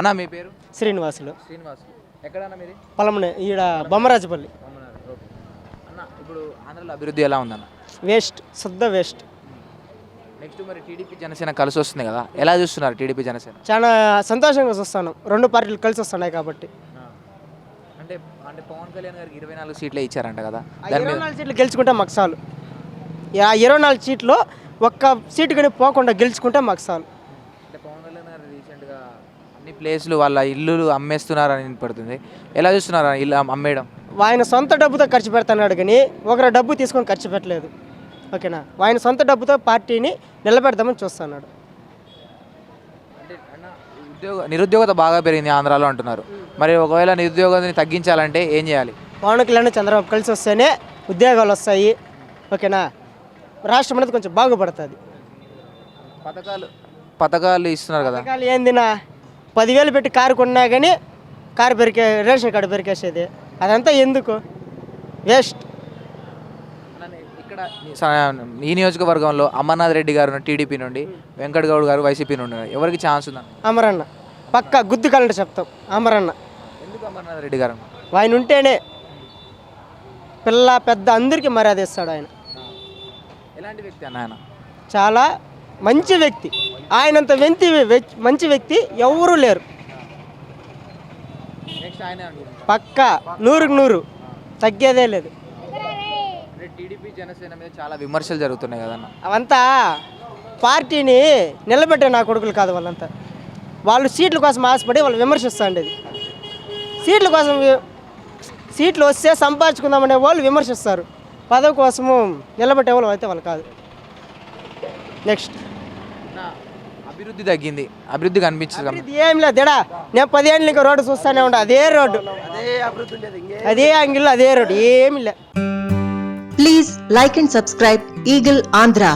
అన్న మీ పేరు? శ్రీనివాసులు. ఎక్కడ అన్న మీది? పొలంనే ఈడ బొమ్మరాజుపల్లి. అన్న ఇప్పుడు ఆంధ్రలో అభివృద్ధి ఎలా ఉందన్న? వేస్ట్, శుద్ధ వేస్ట్. నెక్స్ట్ మరి టీడీపీ జనసేన కలిసి వస్తుంది కదా, ఎలా చూస్తున్నారు టీడీపీ జనసేన? చాలా సంతోషంగా చూస్తాను, రెండు పార్టీలు కలిసి వస్తున్నాయి కాబట్టి. అంటే అంటే పవన్ కళ్యాణ్ గారికి 24 సీట్లే ఇచ్చారంట కదా, ఆ 24 సీట్లు గెలుచుకుంటే మాకు చాలు. ఆ 24 సీట్లో ఒక్క సీటు కానీ పోకుండా గెలుచుకుంటే మాకు చాలు. అంటే పవన్ కళ్యాణ్ గారు రీసెంట్గా అన్ని ప్లేస్లు వాళ్ళ ఇల్లులు అమ్మేస్తున్నారని పడుతుంది, ఎలా చూస్తున్నారు ఇల్లు అమ్మేయడం? ఆయన సొంత డబ్బుతో ఖర్చు పెడుతున్నాడు కానీ ఒకరు డబ్బు తీసుకొని ఖర్చు పెట్టలేదు. ఓకేనా, ఆయన సొంత డబ్బుతో పార్టీని నిలబెడదామని చూస్తున్నాడు. అంటే అన్న నిరుద్యోగత బాగా పెరిగింది ఆంధ్రాలో అంటున్నారు, మరి ఒకవేళ నిరుద్యోగాన్ని తగ్గించాలంటే ఏం చేయాలి? పవన్ కళ్యాణ్ చంద్రబాబు కలిసి వస్తేనే ఉద్యోగాలు వస్తాయి. ఓకేనా, రాష్ట్రం అనేది కొంచెం బాగుపడుతుంది. పథకాలు ఇస్తున్నారు కదా, పథకాలు ఏందినా 10,000 పెట్టి కారు కొన్నా కానీ కారు రేషన్ కార్డు పెరికేసేది, అదంతా ఎందుకు? వేస్ట్. ఇక్కడ ఈ నియోజకవర్గంలో అమర్నాథ్ రెడ్డి గారు టీడీపీ నుండి, వెంకట్ గౌడ్ గారు వైసీపీ నుండి, ఎవరికి ఛాన్స్ ఉందని? అమరన్న పక్క గుద్దుకాలంటే చెప్తాం. అమరన్న ఎందుకు అమర్నాథ్ రెడ్డి గారు? ఆయన ఉంటేనే పిల్ల పెద్ద అందరికీ మర్యాద ఇస్తాడు. ఆయన ఎలాంటి వ్యక్తి అన్న ఆయన? చాలా మంచి వ్యక్తి. ఆయనంత మంచి వ్యక్తి ఎవరూ లేరు. నెక్స్ట్ ఆయన పక్క 100కి 100 తగ్గేదే లేదు. టీడీపీ జనసేన మీద చాలా విమర్శలు జరుగుతున్నాయి కదన్న, అవంతా పార్టీని నిలబెట్టే నా కొడుకులు కాదు. వాళ్ళంతా వాళ్ళు సీట్ల కోసం ఆశపడి వాళ్ళు విమర్శిస్తూ ఉండేది. సీట్ల కోసం సీట్లు వస్తే సంపాదించుకుందామనే వాళ్ళు విమర్శిస్తారు, పదవి కోసము నిలబెట్టే వాళ్ళు అయితే వాళ్ళు కాదు. నెక్స్ట్ అభివృద్ధి తగ్గింది, అభివృద్ధి కనిపించదు. ఇది ఏం లేదు దేడా, నేను 10 ఏళ్ళు ఇంకా రోడ్డు చూస్తూనే ఉంటా, అదే రోడ్డు, అదే యాంగిల్లో అదే రోడ్డు, ఏమి లే. Please like and subscribe Eagle Andhra.